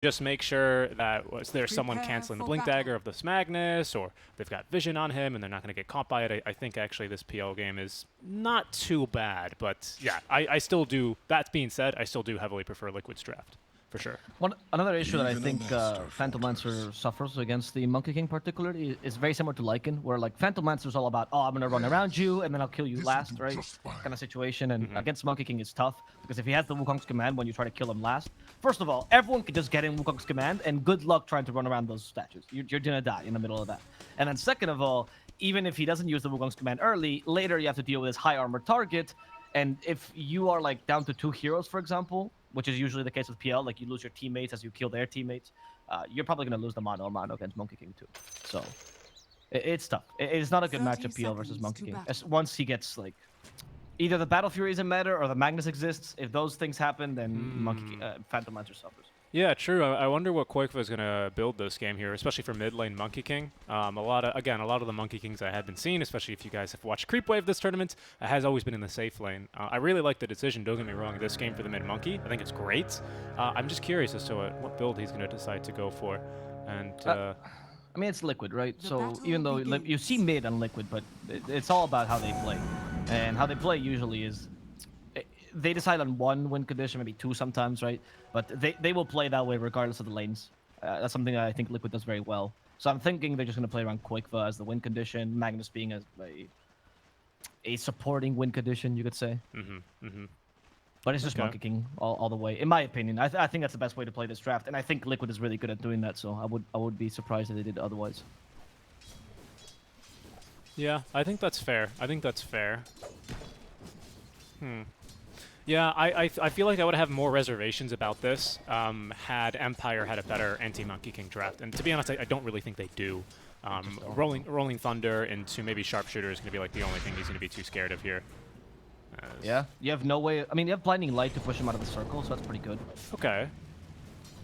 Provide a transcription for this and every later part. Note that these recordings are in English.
just make sure that there's someone canceling the Blink Dagger of this Magnus, or they've got vision on him and they're not going to get caught by it. I think actually this PL game is not too bad, but yeah, I still do, that being said, I still do heavily prefer Liquid's draft, for sure. Another issue that I think Phantom Lancer suffers against the Monkey King particularly is very similar to Lycan, where like Phantom Lancer is all about, oh, I'm going to run around you and then I'll kill you last, right? Kind of situation. And against Monkey King it's tough, because if he has the Wukong's command when you try to kill him last, first of all, everyone can just get in Wukong's command, and good luck trying to run around those statues. You're going to die in the middle of that. And then second of all, even if he doesn't use the Wukong's command early, later you have to deal with his high armor target. And if you are like down to 2 heroes, for example, which is usually the case with PL, like you lose your teammates as you kill their teammates, you're probably going to lose the mano against Monkey King too. So it's tough. It's not a good matchup, PL versus Monkey King. Once he gets like, either the Battle Fury isn't matter or the Magnus exists. If those things happen, then Phantom Lancer suffers. Yeah, true. I wonder what Quakeva is going to build this game here, especially for mid lane Monkey King. A lot of the Monkey Kings I have been seeing, especially if you guys have watched Creep Wave this tournament, has always been in the safe lane. I really like the decision, don't get me wrong, this game for the mid Monkey. I think it's great. I'm just curious as to what build he's going to decide to go for. And I mean, it's Liquid, right? So even though you see mid on Liquid, but it's all about how they play. And how they play usually is, they decide on 1 win condition, maybe 2 sometimes, right? But they will play that way regardless of the lanes. That's something that I think Liquid does very well. So I'm thinking they're just going to play around Quakeva as the win condition, Magnus being a supporting win condition, you could say. But it's just Monkey King all the way, in my opinion. I think that's the best way to play this draft, and I think Liquid is really good at doing that. So I would be surprised if they did otherwise. Yeah, I think that's fair. Yeah, I feel like I would have more reservations about this had Empire had a better anti-Monkey King draft. And to be honest, I don't really think they do. Rolling Thunder into maybe Sharpshooter is going to be like the only thing he's going to be too scared of here. Yeah, you have no way. I mean, you have Blinding Light to push him out of the circle, so that's pretty good. Okay.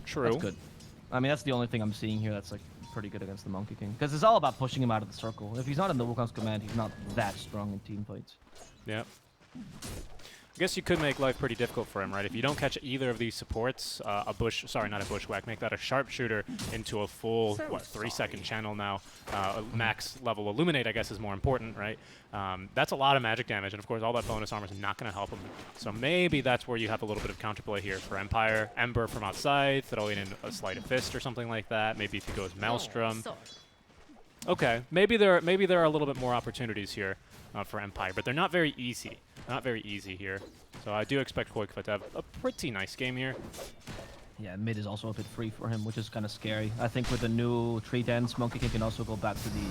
True. That's good. I mean, that's the only thing I'm seeing here that's like pretty good against the Monkey King. Because it's all about pushing him out of the circle. If he's not in the Wukong's command, he's not that strong in team fights. Yeah. I guess you could make life pretty difficult for him, right? If you don't catch either of these supports, not a bushwhack, make that a sharpshooter into a full, 3-second channel now. Max level illuminate, I guess, is more important, right? That's a lot of magic damage, and of course all that bonus armor is not going to help him. So maybe that's where you have a little bit of counterplay here for Empire. Ember from outside, throwing in a Sleight of Fist or something like that. Maybe if he goes Maelstrom. Okay, maybe there are a little bit more opportunities here for Empire, but they're not very easy. Not very easy here. So I do expect Quakeva to have a pretty nice game here. Yeah, mid is also a bit free for him, which is kind of scary. I think with the new Tree Dance, Monkey King can also go back to the...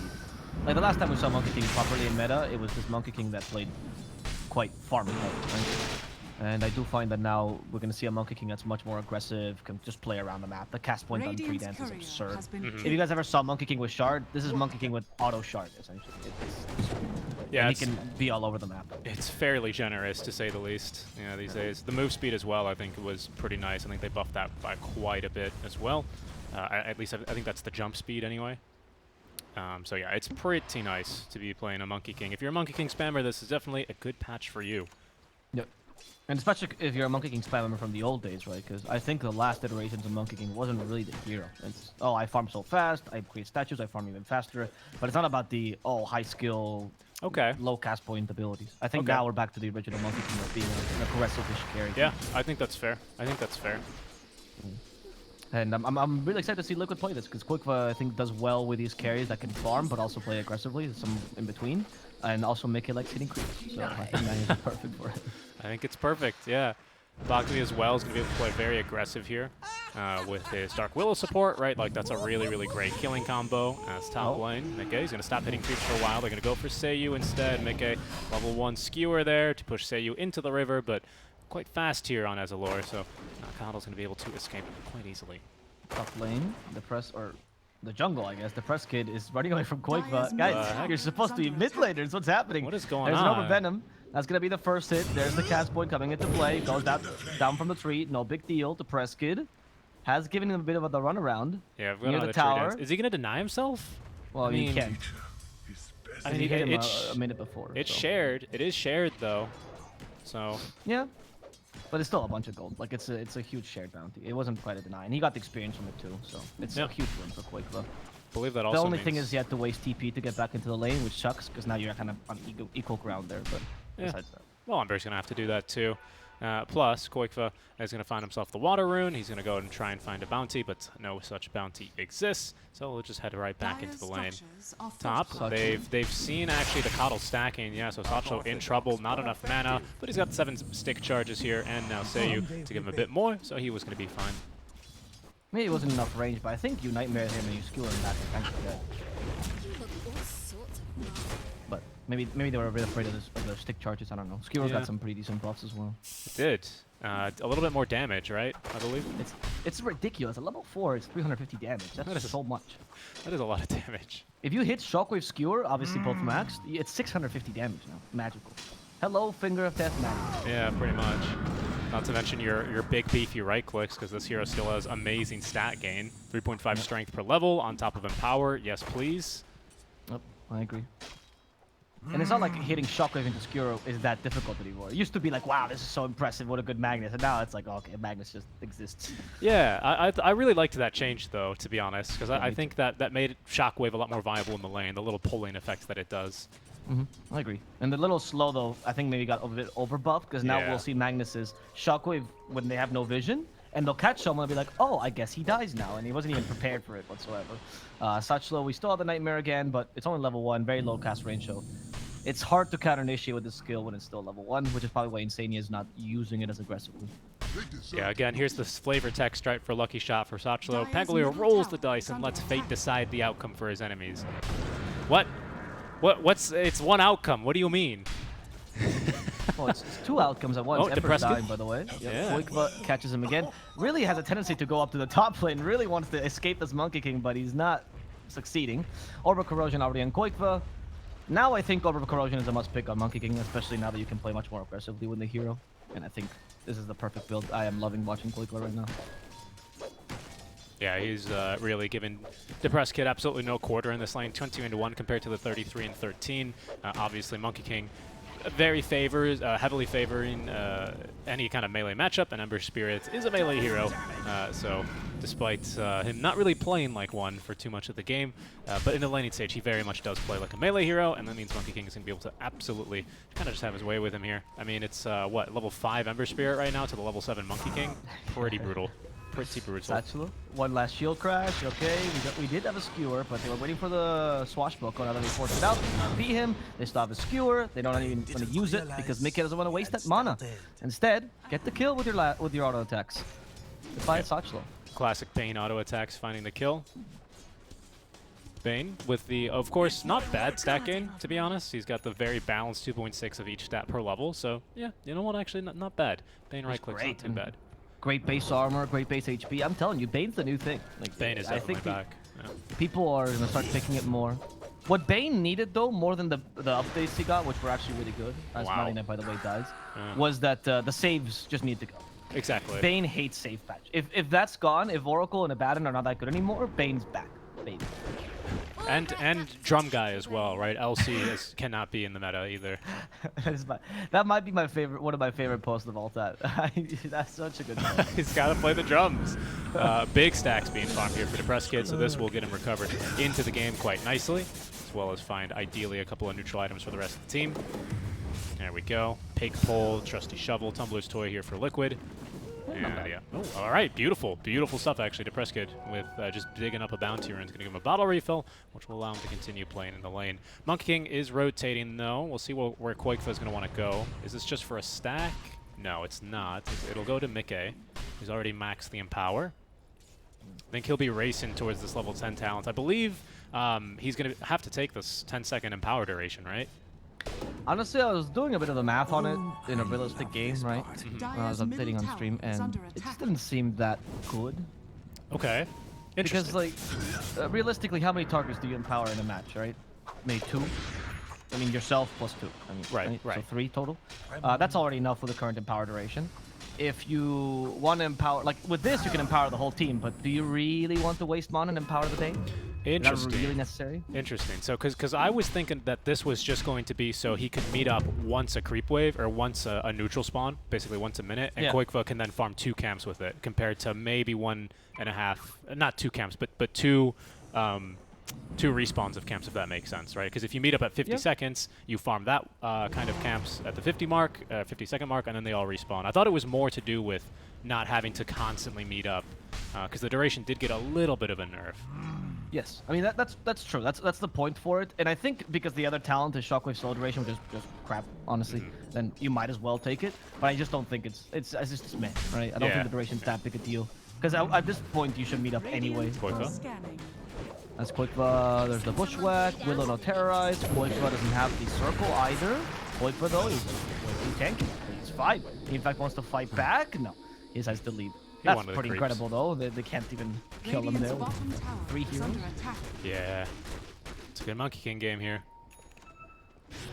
Like the last time we saw Monkey King properly in meta, it was this Monkey King that played quite farming mode, right? And I do find that now we're going to see a Monkey King that's much more aggressive, can just play around the map. The cast point on Tree Dance is absurd. If you guys ever saw Monkey King with Shard, this is Monkey King with auto Shard, essentially. Yeah, he can be all over the map. It's fairly generous, to say the least, these days. The move speed as well, I think, was pretty nice. I think they buffed that by quite a bit as well. At least I think that's the jump speed anyway. So yeah, it's pretty nice to be playing a Monkey King. If you're a Monkey King spammer, this is definitely a good patch for you. Yep. And especially if you're a Monkey King spammer from the old days, right? Because I think the last iterations of Monkey King wasn't really the hero. It's, oh, I farm so fast, I create statues, I farm even faster. But it's not about the, high skill, low cast point abilities. I think now we're back to the original Monkey King of being an aggressive-ish carry. Yeah, I think that's fair. And I'm really excited to see Liquid play this, because Quakeva, I think, does well with these carries that can farm, but also play aggressively, some in between. And also make it like hitting creeps. So I think that is perfect for it. I think it's perfect, yeah. Bakli as well is going to be able to play very aggressive here with his Dark Willow support, right? Like, that's a really, really great killing combo as top lane. Mickey is going to stop hitting creeps for a while. They're going to go for Seiyu instead. Mickey, level 1 skewer there to push Seiyu into the river, but quite fast here on Azalor, so Kaddle's going to be able to escape quite easily. Top lane, the jungle, I guess. The press kid is running away from Quakeva. Guys, you're supposed to be mid laners. What's happening? What is going on? There's an Overvenom. That's going to be the first hit. There's the cast point coming into play. Goes down from the tree. No big deal. The press kid has given him a bit of the runaround. Yeah, near the tower. Is he going to deny himself? Well, I mean, he can't. I mean, he hit him a minute before. It's shared. It is shared, though. So... Yeah. But it's still a bunch of gold. Like it's a huge shared bounty. It wasn't quite a deny, and he got the experience from it too. So it's a huge win for Quakeva. Believe that also The only means... thing is you have to waste TP to get back into the lane, which sucks because now you're kind of on equal ground there. But besides that, well, Umber's gonna have to do that too. Plus, Quakeva is going to find himself the water rune. He's going to go and try and find a bounty, but no such bounty exists. So we'll just head right back into the lane. Top, they've seen actually the Coddle stacking. Yeah, so Sacho in trouble, not enough mana, but he's got 7 stick charges here, and now Seiyu to give him a bit more, so he was going to be fine. Maybe it wasn't enough range, but I think you nightmare him and you skewer him back and tank dead. But maybe they were a bit afraid of the stick charges. I don't know. Skewer's got some pretty decent buffs as well. It did. A little bit more damage, right? I believe. It's ridiculous. At level 4, it's 350 damage. That's so much. That is a lot of damage. If you hit Shockwave Skewer, obviously both maxed, it's 650 damage now. Magical. Hello, Finger of Death magic. Yeah, pretty much. Not to mention your big beefy right clicks, because this hero still has amazing stat gain. 3.5 strength per level on top of Empower. Yes, please. Yep, I agree. And it's not like hitting Shockwave into Skewer is that difficult anymore. It used to be like, wow, this is so impressive, what a good Magnus. And now it's like, okay, Magnus just exists. Yeah, I really liked that change, though, to be honest, because I think that made Shockwave a lot more viable in the lane, the little pulling effects that it does. I agree. And the little slow, though, I think maybe got a bit overbuffed, because now we'll see Magnus's Shockwave when they have no vision, and they'll catch someone and be like, oh, I guess he dies now, and he wasn't even prepared for it whatsoever. Such slow, we still have the Nightmare again, but it's only level 1, very low cast range, so it's hard to counter-initiate with this skill when it's still level 1, which is probably why Insania is not using it as aggressively. Yeah, again, here's this flavor text stripe for Lucky Shot for Sachlo. Pangolier rolls the dice and lets fate decide the outcome for his enemies. What? It's one outcome. What do you mean? Well, it's 2 outcomes at once. Oh, Emperor's dying, by the way. Yeah. Quakeva catches him again. Really has a tendency to go up to the top lane. Really wants to escape this Monkey King, but he's not succeeding. Orbital Corrosion already on Quakeva. Now I think Orbital Corrosion is a must-pick on Monkey King, especially now that you can play much more aggressively with the hero. And I think this is the perfect build. I am loving watching Quakeva right now. Yeah, he's really given Depressed Kid absolutely no quarter in this lane. 20-1 compared to the 33-13. Obviously, Monkey King very heavily favoring any kind of melee matchup, and Ember Spirit is a melee hero. So despite him not really playing like one for too much of the game, but in the laning stage, he very much does play like a melee hero, and that means Monkey King is going to be able to absolutely kind of just have his way with him here. I mean, it's, what, level 5 Ember Spirit right now to the level 7 Monkey King? Pretty brutal. Pretty brutal. Satchel, one last shield crash. Okay, we did have a skewer, but they were waiting for the swashbuckle. Now that they forced it out, they beat him. They still have a skewer. They don't even want to use it because Mickey doesn't want to waste that mana. Instead, get the kill with your auto attacks. Defy Satchel. Classic Bane auto attacks finding the kill. Bane with the, of course, not bad stat gain, to be honest. He's got the very balanced 2.6 of each stat per level. So yeah, you know what? Actually, not bad. Bane right clicks not too bad. Great base armor, great base HP. I'm telling you, Bane's the new thing. Like Bane is definitely back. People are gonna start picking it more. What Bane needed though, more than the updates he got, which were actually really good, as Marina by the way dies, was that the saves just need to go. Exactly. Bane hates save patch. If that's gone, if Oracle and Abaddon are not that good anymore, Bane's back. Bane. And Drum Guy as well, right? LC cannot be in the meta either. That might be my favorite, one of my favorite posts of all time. That's such a good one. He's got to play the drums. Big stacks being farmed here for Depressed Kid, so this will get him recovered into the game quite nicely, as well as find ideally a couple of neutral items for the rest of the team. There we go. Pig Pole, Trusty Shovel, Tumbler's Toy here for Liquid. And yeah. Oh, all right. Beautiful. Beautiful stuff, actually. Depressed Kid with just digging up a bounty rune. It's going to give him a bottle refill, which will allow him to continue playing in the lane. Monkey King is rotating, though. We'll see where Quakeva is going to want to go. Is this just for a stack? No, it's not. It'll go to Mickey, who's already maxed the Empower. I think he'll be racing towards this level 10 talent. I believe he's going to have to take this 10-second Empower duration, right? Honestly, I was doing a bit of the math on it in a realistic game, right? When I was updating on stream, and it just didn't seem that good. Okay. Because, like, realistically, how many targets do you empower in a match, right? Maybe 2? I mean, yourself plus 2. I mean, right. So 3 total. That's already enough for the current empower duration. If you want to empower, like, with this, you can empower the whole team, but do you really want to waste mana and empower the Bane? Interesting. Is that really necessary? Interesting. So, because I was thinking that this was just going to be so he could meet up once a creep wave or once a neutral spawn, basically once a minute, and Koikva can then farm 2 camps with it, compared to maybe 1.5, not 2 camps, but two respawns of camps, if that makes sense, right? Because if you meet up at 50 seconds, you farm that kind of camps at the 50-second mark, and then they all respawn. I thought it was more to do with not having to constantly meet up, because the duration did get a little bit of a nerf. Yes, I mean that's true. That's the point for it, and I think because the other talent is Shockwave slow duration, which is just crap, honestly, then you might as well take it. But I just don't think it's just meh, right? I don't think the duration's that big a deal, because at this point you should meet up anyway. That's Koikva. There's the Bushwhack. Willow no terrorize. Koikva doesn't have the circle either. Koikva though is way too tanky. He's fine. He in fact wants to fight back. No, he decides to leave. That's pretty incredible, though. They can't even kill him there. 3 heroes. Yeah. It's a good Monkey King game here.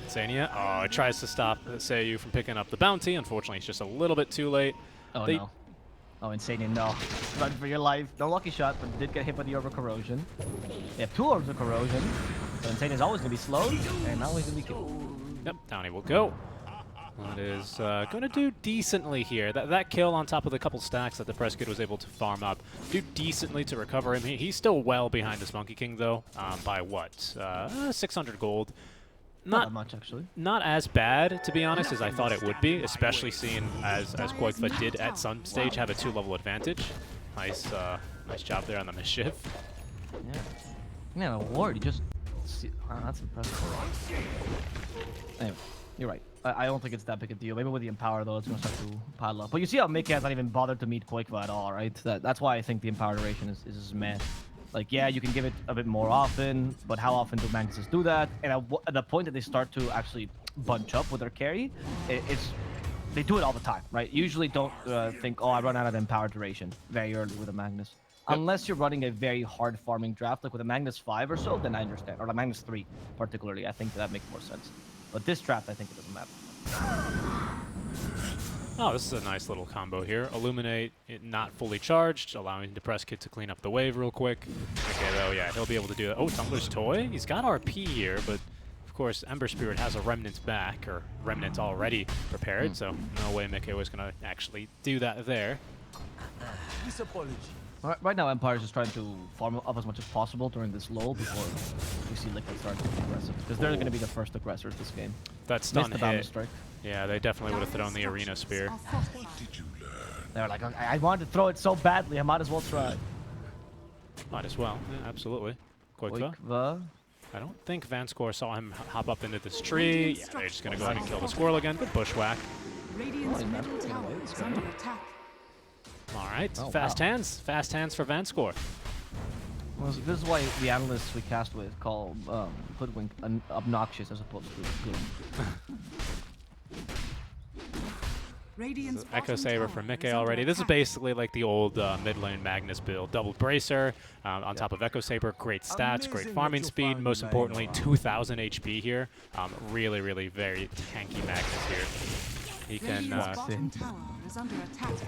Sania. Oh, it tries to stop Seiyu from picking up the bounty. Unfortunately, it's just a little bit too late. Oh, no. Oh, Insania, no. Run for your life. No lucky shot, but did get hit by the Orb of Corrosion. They have 2 Orbs of Corrosion. So Insania's always going to be slowed, and now he's going to be killed. Yep, down he will go. That is going to do decently here. That kill on top of the couple stacks that the Press Kid was able to farm up, do decently to recover him. He's still well behind this Monkey King, though, by what? 600 gold. Not that much, actually. Not as bad, to be honest, as I thought it would be, especially seeing as Koikva did at some stage have a 2-level advantage. Nice job there on the mischief. Yeah. Man, a ward, you just... that's impressive. Anyway, you're right. I don't think it's that big a deal. Maybe with the Empower, though, it's going to start to pile up. But you see how Mickey has not even bothered to meet Koikva at all, right? That's why I think the Empower duration is just meh. Like, yeah, you can give it a bit more often, but how often do Magnuses do that? And at the point that they start to actually bunch up with their carry, they do it all the time, right? Usually don't think, oh, I run out of Empower duration very early with a Magnus. Unless you're running a very hard farming draft, like with a Magnus 5 or so, then I understand. Or a Magnus 3, particularly. I think that makes more sense. But this draft, I think it doesn't matter. Oh, this is a nice little combo here. Illuminate, it not fully charged, allowing the Press Kid to clean up the wave real quick. Okay, though, yeah, he'll be able to do that. Oh, Tumbler's Toy. He's got RP here, but of course, Ember Spirit has a Remnant back, or Remnant already prepared, so no way Mickey was going to actually do that there. Right now, Empire is just trying to farm up as much as possible during this lull before we see Liquid start to be aggressive. Because they're going to be the first aggressors this game. That stun hit. Strike. Yeah, they definitely would have thrown the Arena Spear. They're like, I wanted to throw it so badly, I might as well try. Might as well, yeah, absolutely. Koikva. I don't think Vanscore saw him hop up into this tree. Yeah, they're just going to go ahead and kill the squirrel again. Good bushwhack. All right, fast hands for Vanscore. Well, this is why the analysts we cast with call Hoodwink obnoxious as opposed to good. Echo Saber for Mickey already. This is basically like the old mid lane Magnus build. Double Bracer on top of Echo Saber. Great stats, great farming speed. Most importantly, 2,000 HP here. Really, really very tanky Magnus here. He can...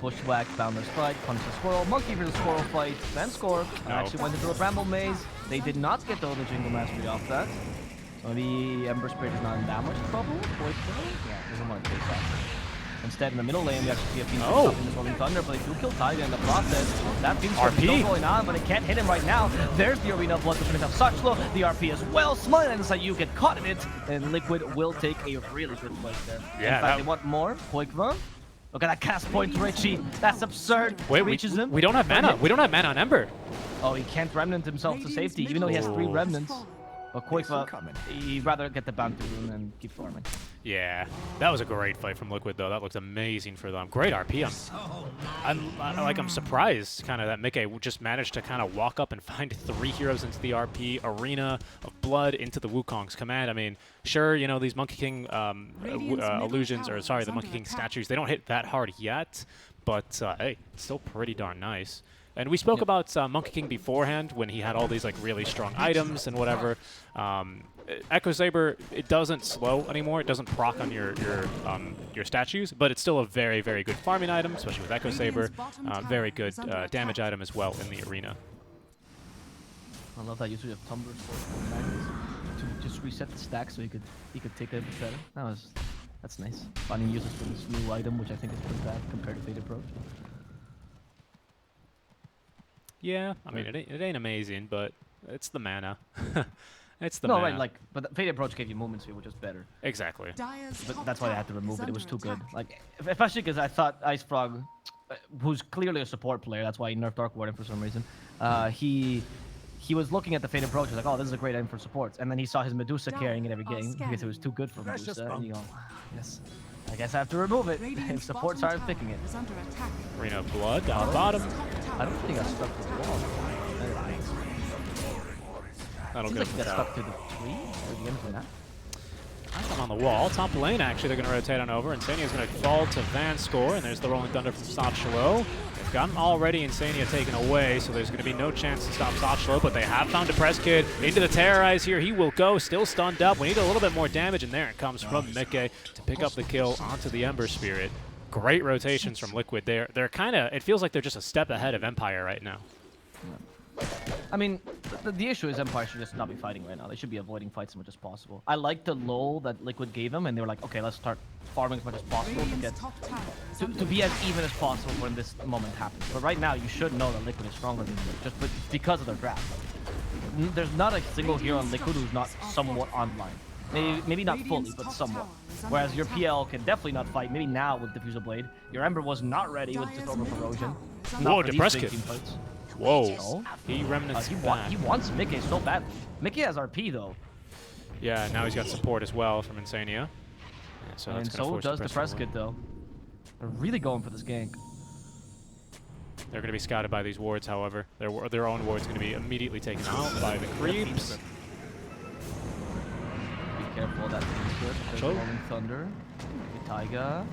Bushwhack, Boundless Strike, Punch the Squirrel, Monkey versus Squirrel fight, then score. Actually went into a Bramble Maze. They did not get the Jingle Mastery off that. So the Ember Spirit is not in that much trouble. Yeah, doesn't want to chase off. Instead, in the middle lane, we actually see a Phoenix in this Rolling Thunder, but they do kill Tiger in the process. That Phoenix is still going on, but it can't hit him right now. There's the Arena Blood to finish off Suchlo. The RP as well. Smile and Sayu get caught in it, and Liquid will take a really good fight there. Yeah, in fact, they want more. Koikva. Look at that cast point, Richie. That's absurd. Wait, reaches him. We don't have mana. We don't have mana on Ember. Oh, he can't remnant himself to safety, even though he has 3 remnants. But Koikva, he'd rather get the bounty rune and keep farming. Yeah, that was a great fight from Liquid, though. That looks amazing for them. Great RP. I'm surprised, kind of, that Mickey just managed to kind of walk up and find 3 heroes into the RP Arena of Blood into the Wukong's command. I mean, sure, you know, these Monkey King illusions, or sorry, the Monkey King statues, they don't hit that hard yet, but hey, it's still pretty darn nice. And we spoke about Monkey King beforehand when he had all these like really strong items and whatever. Echo Saber, it doesn't slow anymore. It doesn't proc on your statues, but it's still a very, very good farming item, especially with Echo Saber. Very good damage item as well in the arena. I love that usage of tumblers for magnets to just reset the stack so he could take it a bit better. That's nice. Finding uses for this new item, which I think is pretty bad compared to Fate Approach. Yeah, I mean it ain't amazing, but it's the mana. It's the no, mana. right, like, but the Fate Approach gave you movement speed, which is better. Exactly. But that's why I had to remove it. It was too good. Like, especially because I thought Ice Frog, who's clearly a support player, that's why he nerfed Dark Warden for some reason. He was looking at the Fate Approach, he was like, oh, this is a great item for supports. And then he saw his Medusa carrying it every game because it was too good for Medusa. And you go, yes, I guess I have to remove it if supports aren't picking it. Arena of Blood down the bottom. I don't think I stuck to the wall. That'll Seems go like for he got that. stuck to the tree or the end of that. I'm on the wall. Top lane, actually, they're going to rotate on over. Insania's going to fall to Van Score, and there's the Rolling Thunder from Sotchelo. They've gotten already Insania taken away, so there's going to be no chance to stop Sotchelo, but they have found Depressed Kid into the Terrorize here. He will go, still stunned up. We need a little bit more damage, and there it comes from Mikke to pick up the kill onto the Ember Spirit. Great rotations from Liquid. They're kind of, it feels like they're just a step ahead of Empire right now. I mean, the issue is Empire should just not be fighting right now. They should be avoiding fights as much as possible. I like the lull that Liquid gave them, and they were like, okay, let's start farming as much as possible to be as even as possible when this moment happens. But right now, you should know that Liquid is stronger than you, just because of their draft. There's not a single hero on Liquid who's not somewhat online. Maybe not fully, but somewhat. Whereas your PL can definitely not fight. Maybe now with Diffuser Blade. Your Ember was not ready with just Orb of Erosion. Whoa, Depressed Kid. Whoa. So, He remnants he back. wants Mikke so badly. Mikke has RP though. Yeah, now he's got support as well from Insania. Yeah, so And that's gonna so force does the Depressed Kid though. They're really going for this gank. They're going to be scouted by these wards, however. Their own ward's going to be immediately taken out by the creeps. Be careful of that thing. There's Rolling Thunder. Taiga.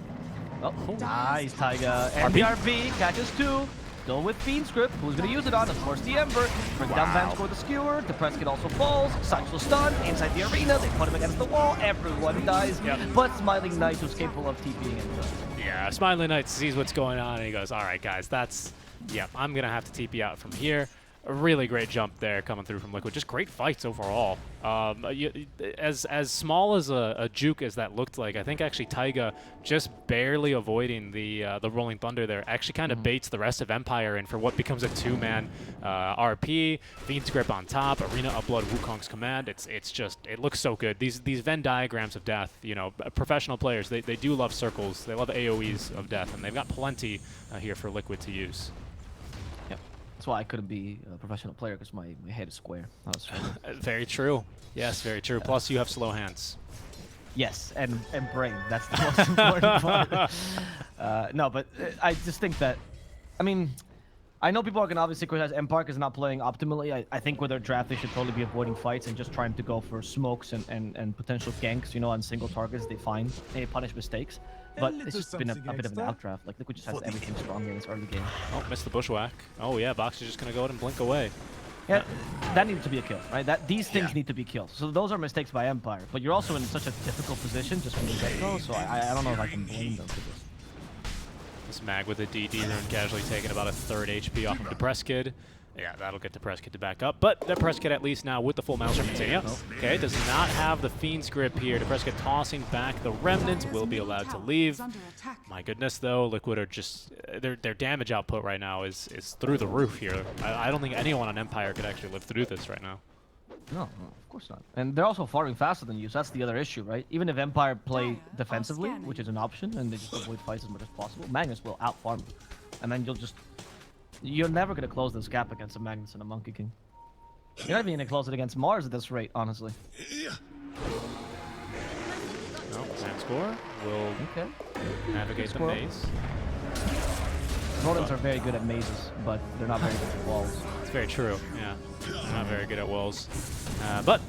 Oh, nice Taiga. And the RP catches two. Still with Fiend Script. Who's going to use it on? Of course, the Ember. Bring down Van Score the Skewer. Depressed Kid also falls. Satchel stun. Inside the arena. They put him against the wall. Everyone dies. Yep. But Smiling Knight, who's capable of TPing and Yeah, Smiling Knight sees what's going on, and he goes, all right, guys, I'm going to have to TP out from here. A really great jump there coming through from Liquid. Just great fights overall. As small as a juke as that looked like, I think actually Taiga just barely avoiding the Rolling Thunder there actually kind of baits the rest of Empire in for what becomes a two-man RP. Fiend's Grip on top, Arena of Blood, Wukong's Command. It looks so good. These Venn diagrams of death, you know, professional players, they do love circles. They love AoEs of death, and they've got plenty here for Liquid to use. that's why I couldn't be a professional player, because my head is square. That was Very true. Yes, very true. Plus, you have slow hands. Yes, and brain. That's the most important part. No, but I just think that, I mean, I know people are going to obviously criticize Empire because not playing optimally. I think with their draft, they should probably be avoiding fights and just trying to go for smokes and potential ganks, you know, on single targets they find. They punish mistakes. But it's just been a bit of an outdraft. Like, Liquid just has everything strong in this early game. Oh, missed the bushwhack. Oh, yeah, Box is just going to go ahead and blink away. Yeah, that needed to be a kill, right? These things need to be killed. So those are mistakes by Empire. But you're also in such a difficult position just from the get-go, so I don't know if I can blame them for this. This mag with a DD rune casually taking about a third HP off of Depressed Kid. Yeah, that'll get Depressed Kid to back up. But Depressed Kid at least now with the full Maelstrom Insania. Okay, does not have the Fiend's Grip here. Depressed Kid tossing back the Remnants, will be allowed to leave. My goodness, though, Liquid are just, their damage output right now is through the roof here. I don't think anyone on Empire could actually live through this right now. No, of course not. And they're also farming faster than you, so that's the other issue, right? Even if Empire play defensively, which is an option, and they just avoid fights as much as possible, Magnus will out-farm you. And then you're never going to close this gap against a Magnus and a Monkey King. You're not even going to close it against Mars at this rate, honestly. No, Van Score will navigate the maze. Rodents are very good at mazes, but they're not very good at walls. It's very true, yeah. They're not very good at walls. But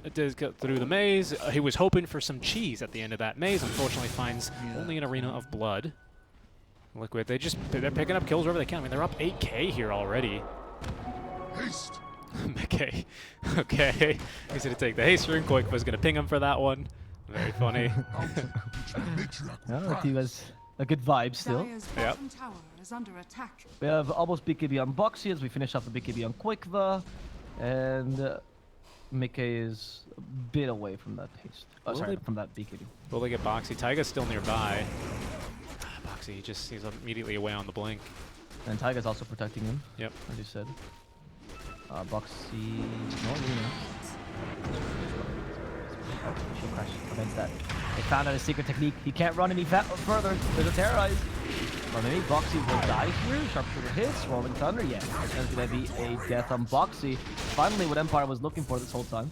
it does get through the maze. He was hoping for some cheese at the end of that maze. Unfortunately, finds only an Arena of Blood. Liquid, they're picking up kills wherever they can. I mean, they're up 8k here already. Haste. Okay. Okay. He's going to take the haste rune. Koik was going to ping him for that one. Very funny. He was a good vibe still. Yep. Tower is under attack. We have almost BKB on Boxy as we finish off the BKB on Quickva. And Mickey is a bit away from that haste. Oh, Will sorry, they- from that BKB. Will they get Boxy? Taiga's still nearby. Boxy, he's immediately away on the blink. And Taiga's also protecting him. Yep. As you said. Boxy. No, Luna. Oh, she'll crash against that. They found out a secret technique. He can't run any further. There's a terrorize. Or maybe Boxy will die here. Sharpshooter hits. Rolling Thunder. Yeah. There's going to be a death on Boxy. Finally, what Empire was looking for this whole time.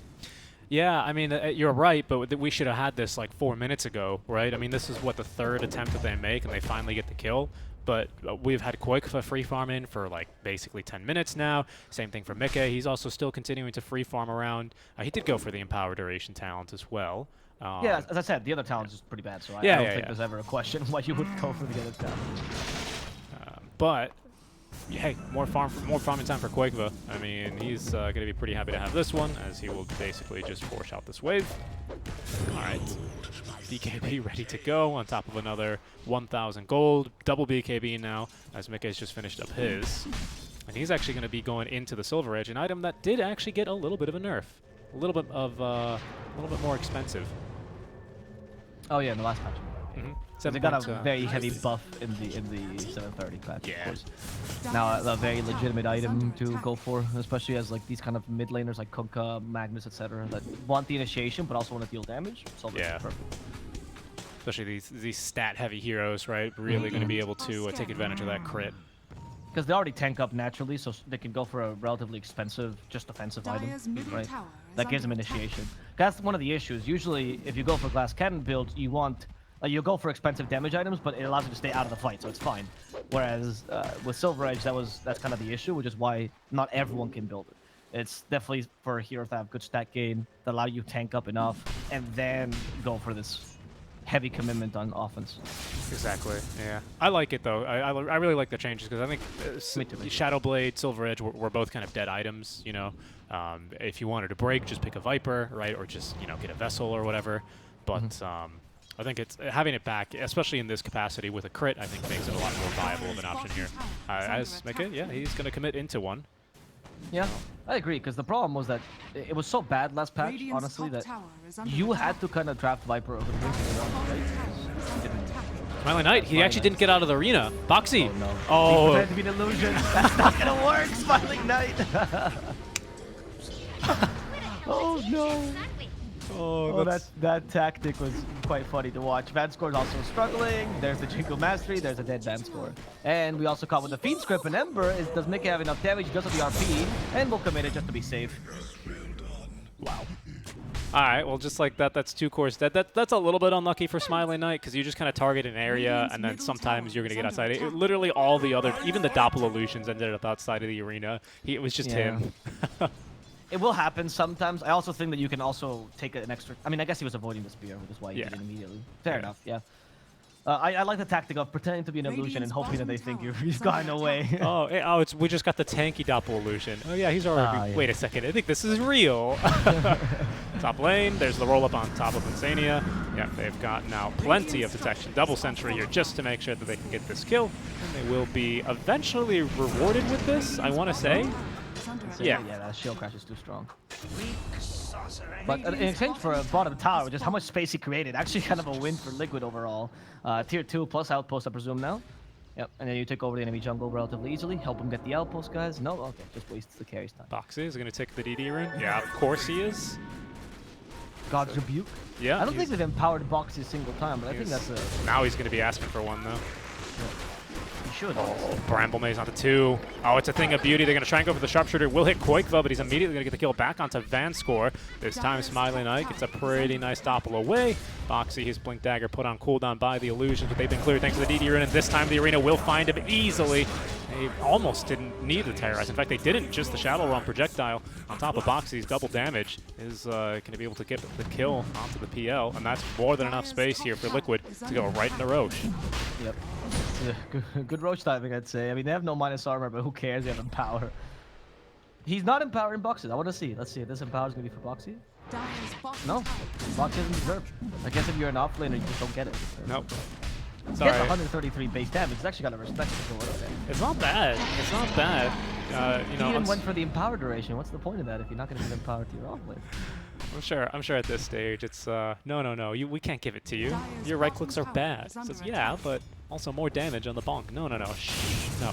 Yeah, I mean, you're right, but we should have had this like 4 minutes ago, right? I mean, this is what the third attempt that they make, and they finally get the kill. But we've had Koikfa free farm in for like basically 10 minutes now. Same thing for Mika. He's also still continuing to free farm around. He did go for the Empower Duration talent as well. Yeah, as I said, the other talent is pretty bad, so I don't think there's ever a question why you would go for the other talent. But hey, more farming time for Koikva. I mean, he's going to be pretty happy to have this one, as he will basically just force out this wave. All right. BKB ready to go on top of another 1,000 gold. Double BKB now, as Mika's just finished up his. And he's actually going to be going into the Silver Edge, an item that did actually get a little bit of a nerf. A little bit more expensive. Oh yeah, in the last patch. So they got a very heavy buff in the 730 patch. Yeah. Of course. Now a very legitimate item to go for, especially as like these kind of mid laners like Kunkka, Magnus, etc. that want the initiation but also want to deal damage. So Yeah. perfect. Especially these stat heavy heroes, right? Really going to be able to take advantage of that crit. Because they already tank up naturally, so they can go for a relatively expensive, just defensive item, right? That gives them initiation. That's one of the issues. Usually, if you go for glass cannon builds, you want you go for expensive damage items, but it allows you to stay out of the fight, so it's fine. Whereas with Silver Edge, that's kind of the issue, which is why not everyone can build it. It's definitely for heroes that have good stat gain, that allow you to tank up enough, and then go for this heavy commitment on offense. Exactly. Yeah, I like it though. I really like the changes because I think Shadow Blade, Silver Edge were both kind of dead items. You know, if you wanted to break, just pick a Viper, right, or just get a Vessel or whatever. But I think it's having it back, especially in this capacity with a crit, I think makes it a lot more viable of an option here. As Mika, yeah, he's going to commit into one. Yeah, I agree, because the problem was that it was so bad last patch, honestly, that you had to kind of draft Viper over the right? Smiling Knight, he actually didn't get out of the arena. Boxy! Oh, no. Oh. He pretended to be an illusion. That's not going to work, Smiling Knight! Oh, no. Oh, that tactic was quite funny to watch. Vanscore's also struggling. There's the Jingle Mastery. There's a dead Vanscore. And we also caught with the Fiend Script and Ember. Does Mickey have enough damage? He does have the RP. And we'll commit it just to be safe. Wow. All right, well, just like that, that's 2 cores dead. That's a little bit unlucky for Smiling Knight because you just kind of target an area and then sometimes you're going to get outside. Literally all the other, even the Doppel illusions ended up outside of the arena. It was just him. It will happen sometimes. I also think that you can also take an extra... I mean, I guess he was avoiding the spear, which is why he did it immediately. Fair enough, yeah. I like the tactic of pretending to be an illusion and hoping that they think you've gotten away. We just got the tanky Doppel illusion. Oh, yeah, he's already... Yeah. Wait a second, I think this is real. Top lane, there's the roll-up on top of Insania. Yeah, they've got now plenty of detection. Double Sentry here just to make sure that they can get this kill. And they will be eventually rewarded with this, I want to say. Yeah, that shield crash is too strong. But in exchange for a bottom tower, just how much space he created, actually kind of a win for Liquid overall. Tier 2 plus outpost, I presume now. Yep, and then you take over the enemy jungle relatively easily. Help him get the outpost, guys. No? Okay, just wastes the carry's time. Boxy is going to take the DD rune. Yeah, of course he is. God's Rebuke? Yeah. I don't think they've empowered Boxy a single time, but I think that's a... Now he's going to be asking for one, though. Yeah. Should. Bramble Maze onto 2. Oh, it's a thing of beauty. They're going to try and go for the Sharpshooter. Will hit Koikva, but he's immediately going to get the kill back onto Vanscore. This time, Smiling Knight gets a pretty nice Doppel away. Boxy, his Blink Dagger put on cooldown by the illusions, but they've been cleared thanks to the DD rune, and this time the arena will find him easily. They almost didn't need the Terrorize. In fact, they didn't. Just the Shadow Run projectile on top of Boxy's double damage is going to be able to get the kill onto the PL, and that's more than enough space here for Liquid to go right into Roche. Yep. Good Roche timing, I'd say. I mean, they have no minus armor, but who cares? They have Empower. He's not empowering Boxy. I want to see. Let's see if this Empower is going to be for Boxy. No. Boxy doesn't deserve. I guess if you're an offlaner, you just don't get it. Nope. He gets 133 base damage. He's actually got a respect for it. It's not bad. It's not bad. you know, He even went for the empower duration. What's the point of that if you're not going to give empower to your off lane? I'm sure at this stage it's no, we can't give it to you. Your right clicks are bad. It says, yeah, but also more damage on the bonk. No. Shh, no.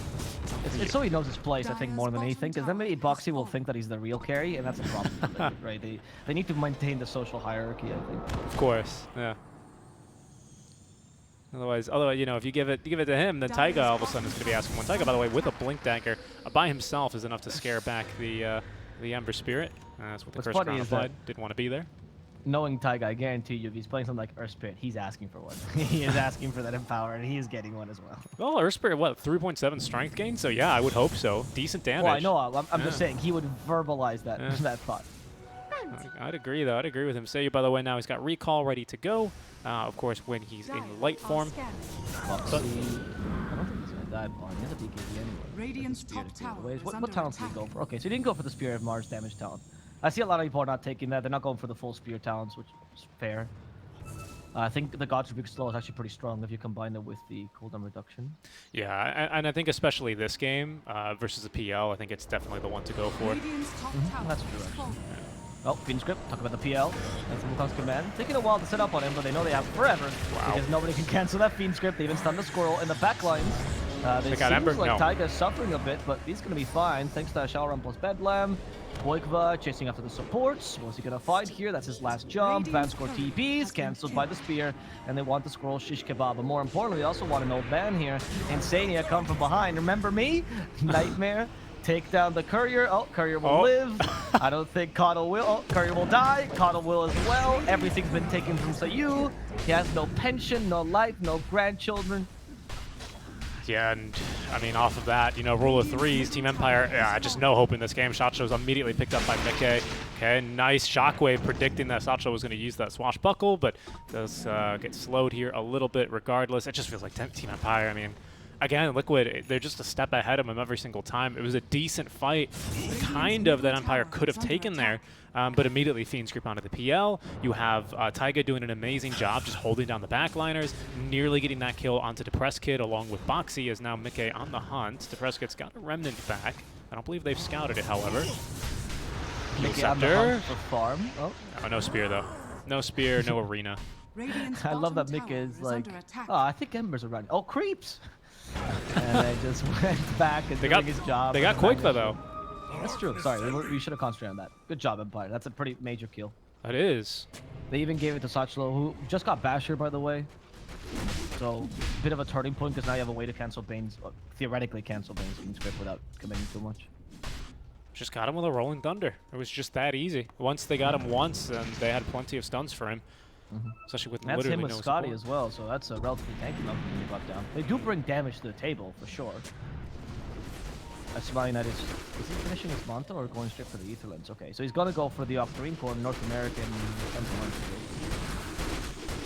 It's so he knows his place, I think, more than anything, because then maybe Boxy will think that he's the real carry, and that's a problem for them, right? They need to maintain the social hierarchy, I think. Of course, yeah. Otherwise, you know, if you give it to him, then Taiga all of a sudden is going to be asking one. Taiga, by the way, with a blink dagger by himself is enough to scare back the Ember Spirit. That's what the Curse Crown applied. Didn't want to be there. Knowing Taiga, I guarantee you, if he's playing something like Earth Spirit, he's asking for one. He is asking for that empower, and he is getting one as well. Well, Earth Spirit, what, 3.7 strength gain? So yeah, I would hope so. Decent damage. Well, I know. I'm just saying he would verbalize that that thought. I'd agree, though. I'd agree with him. Seiyu, by the way, now he's got Recall ready to go. Of course, when he's in light form. But I don't think he's going to die blind. He has a BKB anyway. Radiant's top tower What talents did he go for? Okay, so he didn't go for the Spear of Mars damage talent. I see a lot of people are not taking that. They're not going for the full Spear talents, which is fair. I think the God's Rebuke Slow is actually pretty strong if you combine it with the cooldown reduction. Yeah, and I think especially this game versus the PL, I think it's definitely the one to go for. That's true. Oh, Fiend Script, talk about the PL. That's Wukong's command. Taking a while to set up on him, but they know they have forever. Wow. Because nobody can cancel that Fiend Script. They even stunned the Squirrel in the back lines. They got Ember? Like No. Taiga's suffering a bit, but he's going to be fine thanks to Shaoran plus Bedlam. Boikva chasing after the supports. What's he going to fight here? That's his last jump. Vanscore TPs, cancelled by the Spear. And they want the Squirrel Shish Kebab. But more importantly, they also want an old man here. Insania come from behind. Remember me? Nightmare. Take down the Courier. Oh, Courier will live. I don't think Coddle will. Oh, Courier will die. Coddle will as well. Everything's been taken from Seiyu. He has no pension, no life, no grandchildren. Yeah, and I mean, off of that, you know, rule of threes, Team Empire, just no hope in this game. Shotcho was immediately picked up by Mickey. Okay, nice shockwave predicting that Shotcho was going to use that swashbuckle, but does get slowed here a little bit regardless. It just feels like Team Empire. I mean, again, Liquid, they're just a step ahead of him every single time. It was a decent fight, kind of, that Empire could have taken there, but immediately Fiends creep onto the PL. You have Taiga doing an amazing job just holding down the backliners, nearly getting that kill onto Depressed Kid along with Boxy, as now Mickey on the hunt. Depressed Kid's got a Remnant back. I don't believe they've scouted it, however. Mickey on the hunt for farm. Oh, no Spear, though. No Spear, no Arena. I love that Mickey is like, oh, I think Embers are running. Oh, creeps! And they just went back and doing his job. They got Quakeva, though. That's true. Sorry, we should have concentrated on that. Good job, Empire. That's a pretty major kill. That is. They even gave it to Sachlo, who just got Basher, by the way. So, bit of a turning point, because now you have a way to cancel Bane's, theoretically cancel Bane's Fiend Script without committing too much. Just got him with a Rolling Thunder. It was just that easy. Once they got him once, and they had plenty of stuns for him. Especially with literally him with no Scotty support. as well, so that's a relatively tanky number when you brought down. They do bring damage to the table, for sure. Smiling Knight is he finishing his Manta or going straight for the Etherlands? Okay, so he's gonna go for the Octarine Core, North American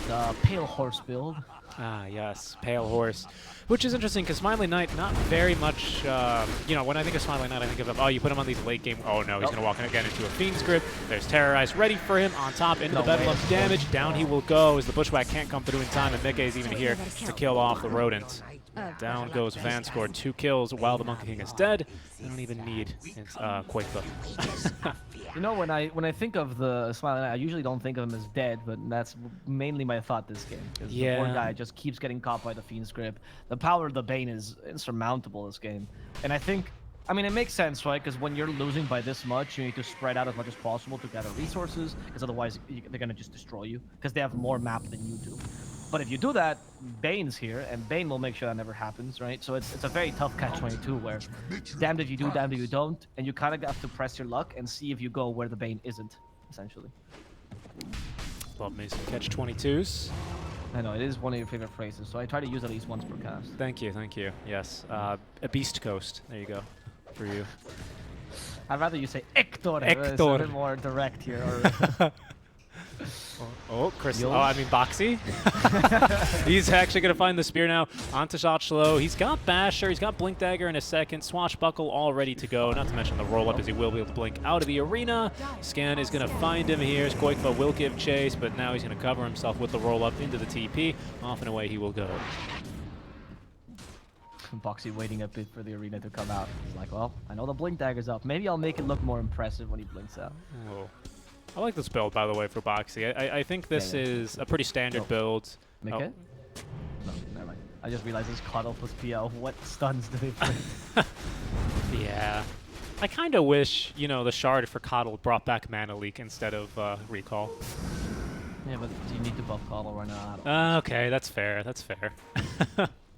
the Pale Horse build. Ah, yes, Pale Horse. Which is interesting, because Smiling Knight, not very much, you know, when I think of Smiling Knight, I think of him, oh, you put him on these late game, oh no, he's going to walk in again into a Fiend Script. There's Terrorize ready for him, on top, into the Bedlam damage, down he will go, as the Bushwhack can't come through in time, and Mickey's even here to kill off the Rodent. Down goes Van, scored 2 kills while the Monkey King is dead. They don't even need Quakeva. You know, when I think of the Smiling Knight, I usually don't think of him as dead, but that's mainly my thought this game. Because the poor guy just keeps getting caught by the Fiend Script. The power of the Bane is insurmountable this game. And I think, I mean, it makes sense, right? Because when you're losing by this much, you need to spread out as much as possible to gather resources, because otherwise they're going to just destroy you, because they have more map than you do. But if you do that, Bane's here, and Bane will make sure that never happens, right? So it's a very tough catch-22 where damned if you do, damned if you don't, and you kind of have to press your luck and see if you go where the Bane isn't, essentially. Love me some catch-22s. I know, it is one of your favorite phrases, so I try to use it at least once per cast. Thank you, thank you. Yes, a Beast Coast. There you go, for you. I'd rather you say Hector. It's a bit more direct here. Or Oh, Chris. Oh, I mean Boxy. He's actually going to find the spear now onto Shotchlo. He's got Basher. He's got Blink Dagger in a second. Swashbuckle all ready to go. Not to mention the roll-up, as he will be able to blink out of the arena. Scan is going to find him here. Koikva will give chase, but now he's going to cover himself with the roll-up into the TP. Off and away he will go. Boxy waiting a bit for the arena to come out. He's like, well, I know the blink dagger's up. Maybe I'll make it look more impressive when he blinks out. Whoa. I like this build, by the way, for Boxy. I think this is a pretty standard build. Make it? No, never mind. I just realized it's Cuddle plus PL. What stuns do they play? Yeah. I kind of wish, you know, the Shard for Coddle brought back Mana Leak instead of Recall. Yeah, but you need to buff Coddle right now. Okay, that's fair. That's fair.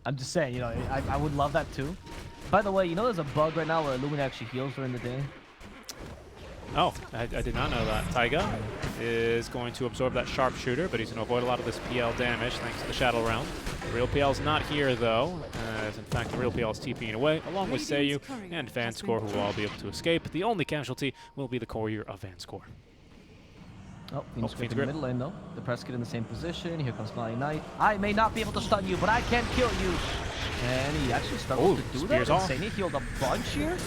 I'm just saying, you know, I would love that too. By the way, you know there's a bug right now where Illumina actually heals during the day? Oh, I did not know that. Taiga is going to absorb that Sharpshooter, but he's going to avoid a lot of this PL damage thanks to the Shadow Realm. The real PL's not here, though, as in fact the real PL's TPing away, along with Seiyu and Vanscore, who will all be able to escape. The only casualty will be the courier of Vanscore. Oh, Phoenix Grip in the middle lane, though. The Prescott in the same position. Here comes Smiling Knight. I may not be able to stun you, but I can kill you. And he actually struggles to do that. Insane, he healed a bunch here.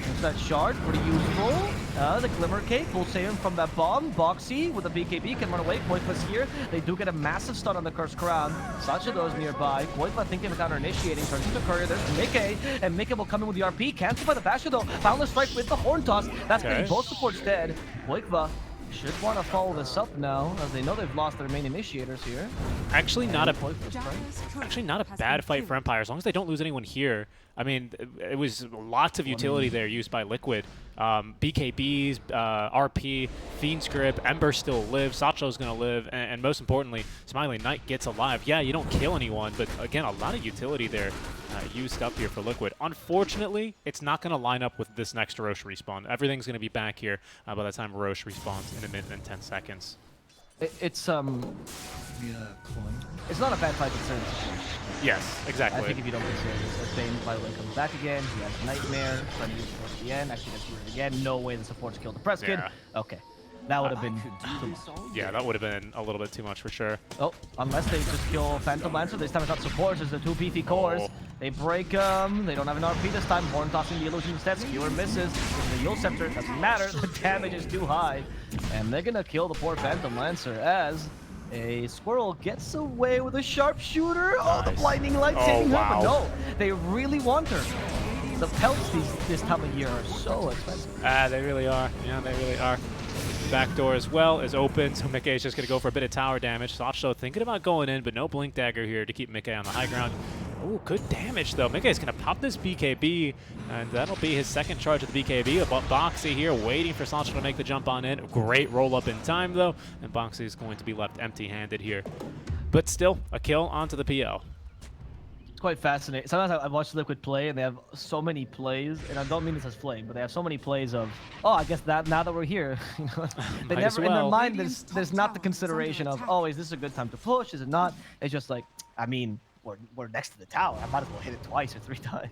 There's that shard, pretty useful. The Glimmer Cake will save him from that bomb. Boxy with the BKB can run away. Koifa's here. They do get a massive stun on the Cursed Crown. Sacha goes nearby. Koifa thinking of counter-initiating. Turns into Courier. There's Mickey. And Mickey will come in with the RP. Cancelled by the Bastion though. Boundless Strike with the Horn Toss. That's getting both supports dead. Koifa should want to follow this up now, as they know they've lost their main initiators here. Actually, not a bad fight for Empire, as long as they don't lose anyone here. I mean, it was lots of utility there used by Liquid. BKBs, RP, Fiend's Grip, Ember still lives, Sacho's going to live, and most importantly, Smiling Knight gets alive. Yeah, you don't kill anyone, but again, a lot of utility there used up here for Liquid. Unfortunately, it's not going to line up with this next Roche respawn. Everything's going to be back here by the time Roche respawns in a minute and 10 seconds. It's not a bad fight considering. Yes, exactly. I think if you don't consider this, Bane by the way comes back again. He has Nightmare, trying to use it towards the end. Actually, that's weird again. No way the supports killed the Preskin. Yeah. Okay. That would have been too much. Yeah, that would have been a little bit too much for sure. Oh, unless they just kill Phantom Lancer. This time it's not supports, it's the two beefy cores. They break them. They don't have an RP this time. Horn tossing the illusion instead. Skewer misses. The Yule Scepter doesn't matter. The damage is too high. And they're gonna kill the poor Phantom Lancer as a Squirrel gets away with a Sharpshooter. Oh, the blinding light saving her. But no, they really want her. The pelts this time of year are so expensive. They really are. Yeah, they really are. Back door as well is open, so Mickey is just going to go for a bit of tower damage. Sacho thinking about going in, but no Blink Dagger here to keep Mickey on the high ground. Oh, good damage, though. Mickey is going to pop this BKB, and that'll be his second charge of the BKB. Boxy here waiting for Sacho to make the jump on in. Great roll-up in time, though, and Boxy is going to be left empty-handed here. But still, a kill onto the PL. Quite fascinating. Sometimes I watch Liquid play and they have so many plays, and I don't mean this as flame, but they have so many plays of, oh, I guess that now that we're here, you know, they never in their mind there's not the consideration of, oh, is this a good time to push? Is it not? It's just like, I mean, we're next to the tower. I might as well hit it twice or 3 times.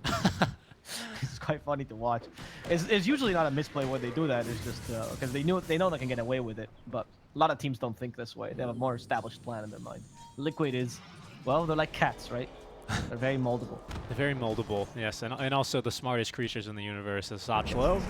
It's quite funny to watch. It's usually not a misplay when they do that. It's just because they know they can get away with it. But a lot of teams don't think this way. They have a more established plan in their mind. Liquid is, well, they're like cats, right? They're very moldable. They're very moldable, yes, and also the smartest creatures in the universe is Sachlo.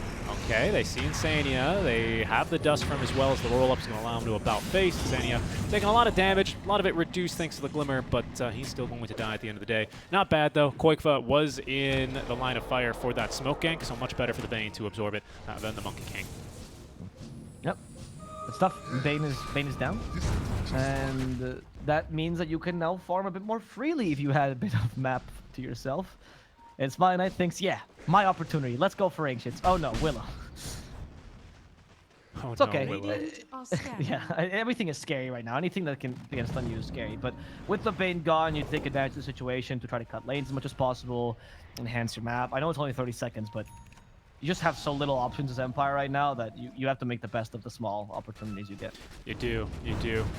Okay, they see Insania. They have the dust from as well as the roll-up's going to allow him to about face. Insania taking a lot of damage, a lot of it reduced thanks to the Glimmer, but he's still going to die at the end of the day. Not bad, though. Koikfa was in the line of fire for that smoke gank, so much better for the Bane to absorb it than the Monkey King. Yep. It's tough. Bane is down, and that means that you can now farm a bit more freely if you had a bit of map to yourself. And Smiling Knight thinks, yeah, my opportunity. Let's go for Ancients. Oh no, Willow. Oh, it's okay. No, Willow. Yeah, everything is scary right now. Anything that can stun you is scary. But with the Bane gone, you take advantage of the situation to try to cut lanes as much as possible, enhance your map. I know it's only 30 seconds, but you just have so little options as Empire right now that you have to make the best of the small opportunities you get. You do.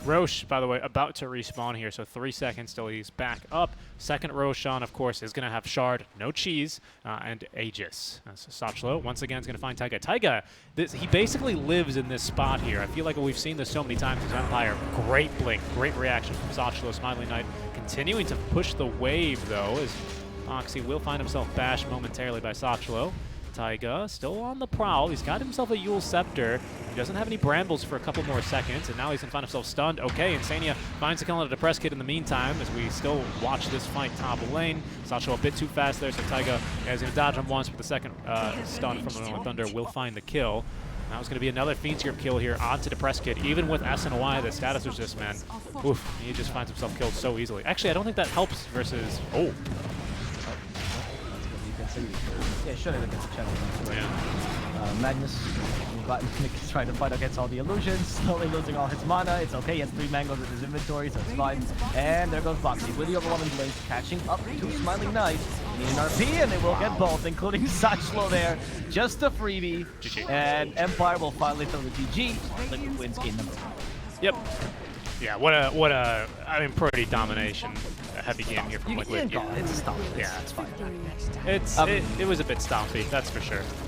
Roche, by the way, about to respawn here, so 3 seconds till he's back up. Second Roshan, of course, is going to have Shard, no Cheese, and Aegis. So Sachlo, once again, is going to find Taiga. Taiga, he basically lives in this spot here. I feel like we've seen this so many times as Empire. Great blink, great reaction from Sachlo. Smiling Knight continuing to push the wave, though, as Oxy will find himself bashed momentarily by Sachlo. Taiga still on the prowl. He's got himself a Yule Scepter. He doesn't have any Brambles for a couple more seconds, and now he's gonna find himself stunned. Okay, Insania finds the kill on a Depressed Kid in the meantime as we still watch this fight top lane. Sacho a bit too fast there, so Taiga is gonna dodge him once, but the second stun from the Northern Thunder will find the kill. Now it's going to be another Fiend's Grip kill here onto Depressed Kid. Even with SNY, the status resist, man. Oof, he just finds himself killed so easily. Actually, I don't think that helps versus... Oh. Yeah, should have against the channel. Yeah. Magnus is trying to fight against all the illusions, slowly losing all his mana. It's okay, he has 3 mangoes in his inventory, so it's fine. And there goes Boxy with the overwhelming blade, catching up to Smiling Knight. Need an RP, and they will get both, including Satchlo there. Just a freebie. GG. And Empire will finally throw the GG. Liquid wins game number 1. Yep. Yeah, what a I mean, pretty domination. A heavy game here from Liquid. It's a stomp. Yeah, it's fine. it was a bit stompy, that's for sure.